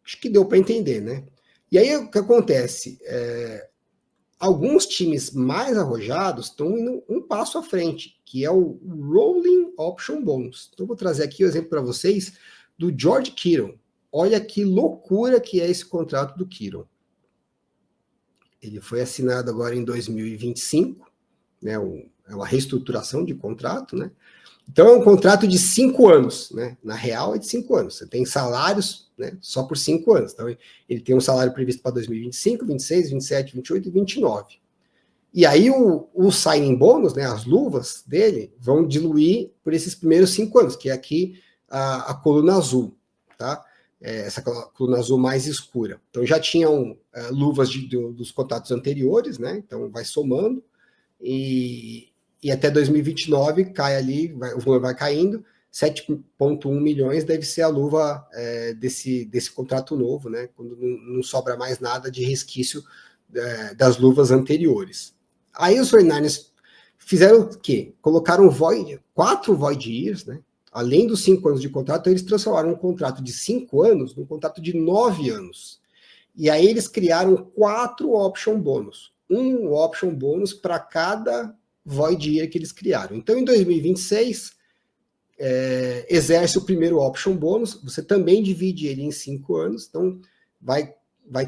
Speaker 1: Acho que deu para entender, né? E aí, o que acontece? Alguns times mais arrojados estão indo um passo à frente, que é o Rolling Option Bonus. Então, eu vou trazer aqui o exemplo para vocês do George Kittle. Olha que loucura que é esse contrato do Kittle. Ele foi assinado agora em 2025, né? É uma reestruturação de contrato, né? Então, é um contrato de 5 anos, né? Na real, é de 5 anos. Você tem salários, né, só por 5 anos. Então, ele tem um salário previsto para 2025, 26, 27, 28 e 29. E aí, o signing bônus, né, as luvas dele, vão diluir por esses primeiros 5 anos, que é aqui a coluna azul, tá? Essa coluna azul mais escura. Então, já tinham luvas dos contratos anteriores, né? Então, vai somando. E até 2029 cai ali, o valor vai caindo, 7,1 milhões deve ser a luva desse contrato novo, né? Quando não sobra mais nada de resquício das luvas anteriores. Aí os 49ers fizeram o quê? Colocaram 4 void years, né? Além dos 5 anos de contrato, eles transformaram um contrato de 5 anos num contrato de 9 anos. E aí eles criaram 4 option bônus. Um option bônus para cada void year que eles criaram. Então, em 2026, exerce o primeiro option bônus, você também divide ele em 5 anos, então vai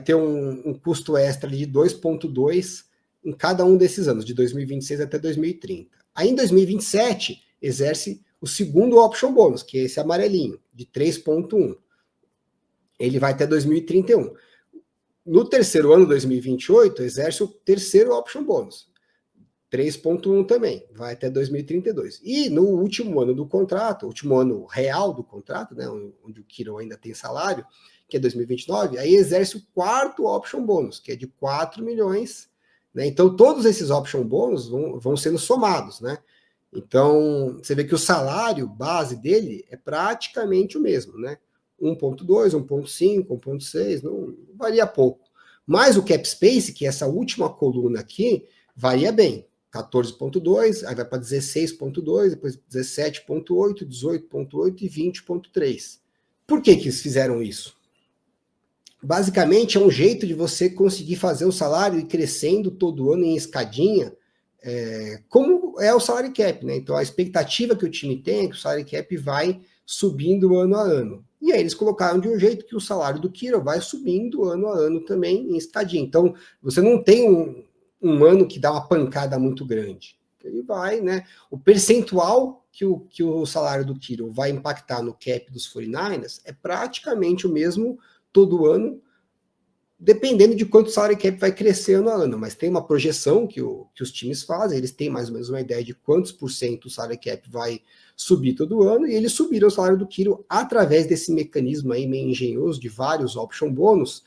Speaker 1: ter um custo extra de 2,2 em cada um desses anos, de 2026 até 2030. Aí, em 2027, exerce o segundo option bônus, que é esse amarelinho, de 3,1. Ele vai até 2031. No terceiro ano, 2028, exerce o terceiro option bônus, 3,1 também, vai até 2032. E no último ano do contrato, último ano real do contrato, né, onde o Kittle ainda tem salário, que é 2029, aí exerce o quarto option bônus, que é de 4 milhões. Né? Então, todos esses option bônus vão sendo somados, né? Então, você vê que o salário base dele é praticamente o mesmo, né? 1,2, 1,5, 1,6, não varia pouco. Mas o cap space, que é essa última coluna aqui, varia bem. 14,2, aí vai para 16,2, depois 17,8, 18,8 e 20,3. Por que eles fizeram isso? Basicamente é um jeito de você conseguir fazer o salário ir crescendo todo ano em escadinha, como é o salary cap, né? Então a expectativa que o time tem é que o salary cap vai subindo ano a ano. E aí eles colocaram de um jeito que o salário do Kittle vai subindo ano a ano também em escadinha. Então você não tem um ano que dá uma pancada muito grande. Ele vai, né? O percentual que o salário do Kittle vai impactar no cap dos 49ers é praticamente o mesmo todo ano, dependendo de quanto o salary cap vai crescer ano a ano, mas tem uma projeção que os times fazem, eles têm mais ou menos uma ideia de quantos por cento o salary cap vai subir todo ano, e eles subiram o salário do Kittle através desse mecanismo aí meio engenhoso de vários option bônus,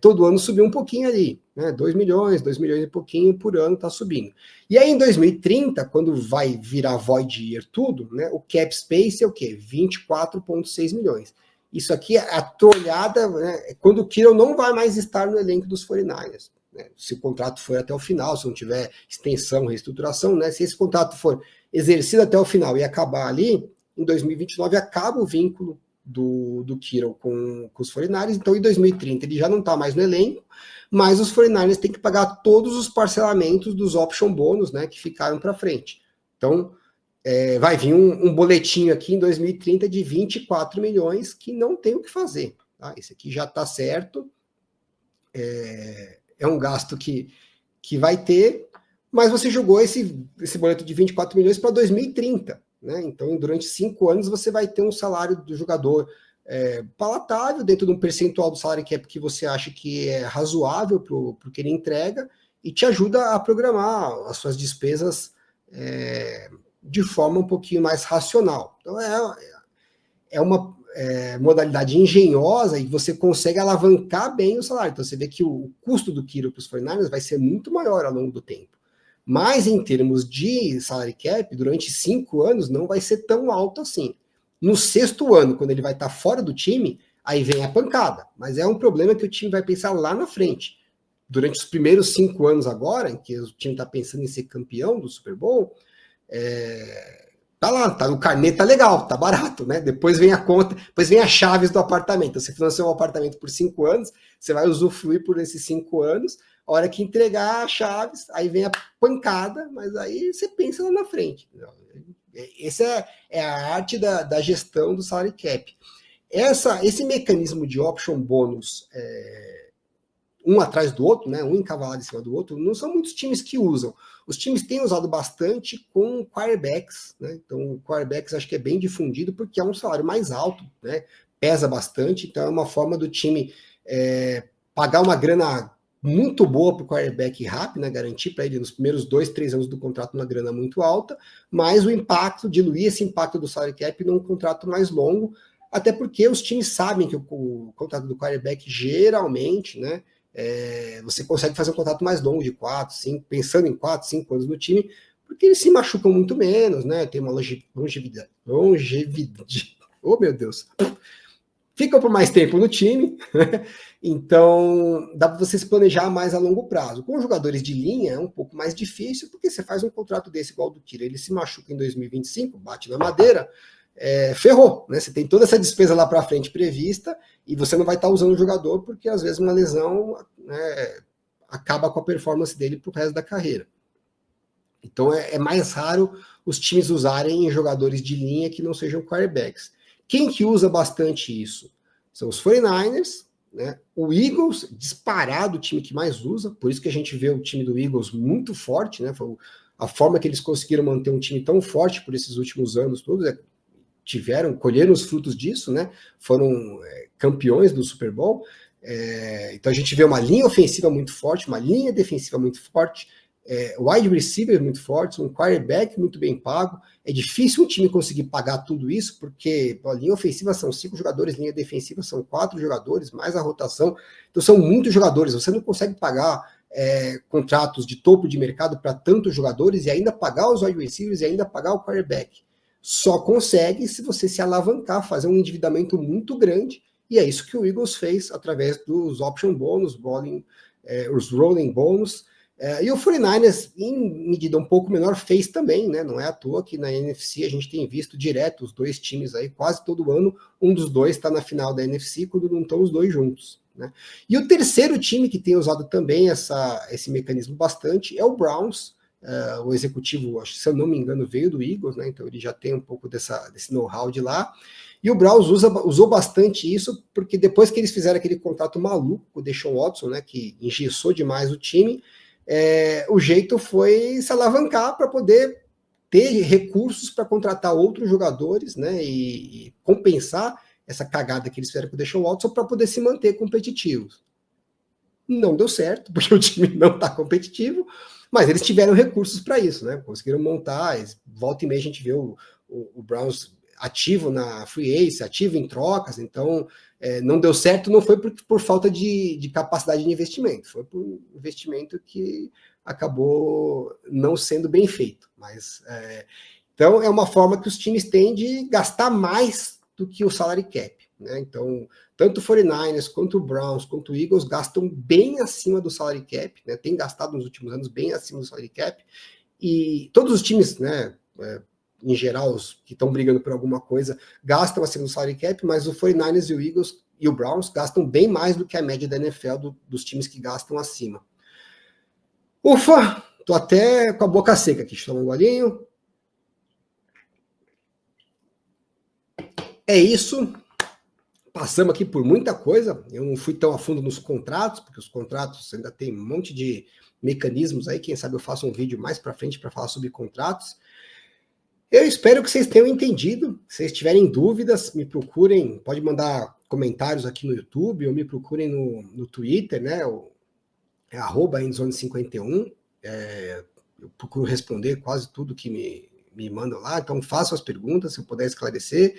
Speaker 1: todo ano subiu um pouquinho ali, né, 2 milhões e pouquinho por ano está subindo. E aí em 2030, quando vai virar void year tudo, né, o cap space é o quê? 24,6 milhões. Isso aqui, a trolhada, né, quando o Kittle não vai mais estar no elenco dos 49ers. Né, se o contrato for até o final, se não tiver extensão, reestruturação, né, se esse contrato for exercido até o final e acabar ali, em 2029 acaba o vínculo do Kittle com os 49ers, então em 2030 ele já não está mais no elenco, mas os 49ers têm que pagar todos os parcelamentos dos option bônus, né, que ficaram para frente. Então, vai vir um boletim aqui em 2030 de 24 milhões que não tem o que fazer. Tá? Esse aqui já está certo, é um gasto que vai ter, mas você jogou esse boleto de 24 milhões para 2030. Né? Então, durante 5 anos, você vai ter um salário do jogador palatável, dentro de um percentual do salário cap que você acha que é razoável para o que ele entrega, e te ajuda a programar as suas despesas de forma um pouquinho mais racional. Então, é uma modalidade engenhosa e você consegue alavancar bem o salário. Então, você vê que o custo do Kiro para os 49ers vai ser muito maior ao longo do tempo. Mas, em termos de salary cap, durante 5 anos, não vai ser tão alto assim. No 6º ano, quando ele vai estar fora do time, aí vem a pancada. Mas é um problema que o time vai pensar lá na frente. Durante os primeiros 5 anos agora, em que o time está pensando em ser campeão do Super Bowl, tá lá, o carnê tá legal, tá barato, né? Depois vem a conta, depois vem as chaves do apartamento. Você financiou um apartamento por 5 anos, você vai usufruir por esses 5 anos, a hora que entregar as chaves, aí vem a pancada, mas aí você pensa lá na frente. Essa é a arte da gestão do salary cap. Esse mecanismo de option bônus, um atrás do outro, né, um encavalado em cima do outro, não são muitos times que usam. Os times têm usado bastante com quarterbacks, né? Então, quarterbacks acho que é bem difundido porque é um salário mais alto, né? Pesa bastante, então é uma forma do time pagar uma grana muito boa para o quarterback rápido, né? Garantir para ele nos primeiros 2, 3 anos do contrato uma grana muito alta, mas o impacto, diluir esse impacto do salary cap num contrato mais longo, até porque os times sabem que o contrato do quarterback geralmente, né? Você consegue fazer um contrato mais longo de 4, 5, pensando em 4, 5 anos no time, porque eles se machucam muito menos, né? Tem uma longevidade. Oh, meu Deus! Ficam por mais tempo no time, né? Então dá para você se planejar mais a longo prazo. Com jogadores de linha é um pouco mais difícil, porque você faz um contrato desse igual do Kira, ele se machuca em 2025, bate na madeira, ferrou, né? Você tem toda essa despesa lá para frente prevista e você não vai estar usando o jogador porque às vezes uma lesão, né, acaba com a performance dele para o resto da carreira. Então é mais raro os times usarem jogadores de linha que não sejam quarterbacks. Quem que usa bastante isso? São os 49ers, né? O Eagles, disparado, o time que mais usa, por isso que a gente vê o time do Eagles muito forte, né? Foi a forma que eles conseguiram manter um time tão forte por esses últimos anos todos, colheram os frutos disso, né? Foram campeões do Super Bowl. Então a gente vê uma linha ofensiva muito forte, uma linha defensiva muito forte, wide receiver muito forte, um quarterback muito bem pago. É difícil um time conseguir pagar tudo isso, porque a linha ofensiva são 5 jogadores, linha defensiva são 4 jogadores, mais a rotação. Então são muitos jogadores, você não consegue pagar contratos de topo de mercado para tantos jogadores e ainda pagar os wide receivers e ainda pagar o quarterback. Só consegue se você se alavancar, fazer um endividamento muito grande, e é isso que o Eagles fez através dos option bônus, os rolling bônus, e o 49ers, em medida um pouco menor, fez também, né? Não é à toa que na NFC a gente tem visto direto os dois times aí, quase todo ano, um dos dois está na final da NFC quando não estão os dois juntos, né? E o terceiro time que tem usado também esse mecanismo bastante é o Browns. O executivo, acho, se eu não me engano, veio do Eagles, né? Então ele já tem um pouco desse know-how de lá. E o Browns usou bastante isso, porque depois que eles fizeram aquele contrato maluco com o Deshaun Watson, né, que engessou demais o time, o jeito foi se alavancar para poder ter recursos para contratar outros jogadores, né, e compensar essa cagada que eles fizeram com o Deshaun Watson para poder se manter competitivos. Não deu certo, porque o time não está competitivo, mas eles tiveram recursos para isso, né? Conseguiram montar, volta e meia a gente vê o Browns ativo na free agency, ativo em trocas, então não deu certo, não foi por falta de capacidade de investimento, foi por investimento que acabou não sendo bem feito. Mas então é uma forma que os times têm de gastar mais do que o salary cap, né? Então, tanto o 49ers, quanto o Browns, quanto o Eagles gastam bem acima do salary cap, né? Tem gastado nos últimos anos bem acima do salary cap, e todos os times, né, em geral, os que estão brigando por alguma coisa, gastam acima do salary cap, mas o 49ers e o Eagles e o Browns gastam bem mais do que a média da NFL dos times que gastam acima. Ufa! Tô até com a boca seca aqui, deixa eu tomar um golinho. É isso. Passamos aqui por muita coisa. Eu não fui tão a fundo nos contratos, porque os contratos ainda tem um monte de mecanismos aí. Quem sabe eu faço um vídeo mais para frente para falar sobre contratos. Eu espero que vocês tenham entendido. Se vocês tiverem dúvidas, me procurem. Pode mandar comentários aqui no YouTube ou me procurem no Twitter, né? É @endzone51. Eu procuro responder quase tudo que me mandam lá. Então façam as perguntas, se eu puder esclarecer.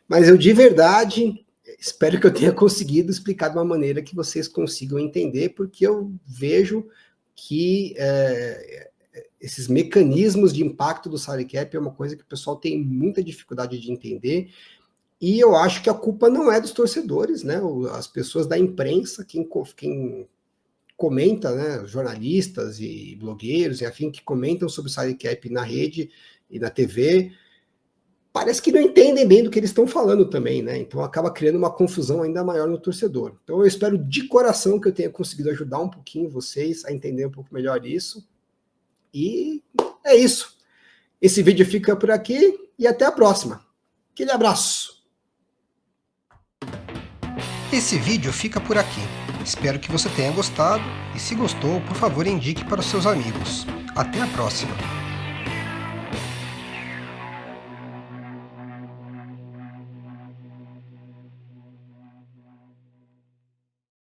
Speaker 1: Mas eu de verdade espero que eu tenha conseguido explicar de uma maneira que vocês consigam entender, porque eu vejo que esses mecanismos de impacto do salary cap é uma coisa que o pessoal tem muita dificuldade de entender, e eu acho que a culpa não é dos torcedores, né? As pessoas da imprensa, quem comenta, né? Jornalistas e blogueiros e afim que comentam sobre o salary cap na rede e na TV, parece que não entendem bem do que eles estão falando também, né? Então acaba criando uma confusão ainda maior no torcedor. Então eu espero de coração que eu tenha conseguido ajudar um pouquinho vocês a entender um pouco melhor isso. E é isso. Esse vídeo fica por aqui e até a próxima. Aquele abraço. Esse vídeo fica por aqui. Espero que você tenha gostado e se gostou, por favor, indique para os seus amigos. Até a próxima.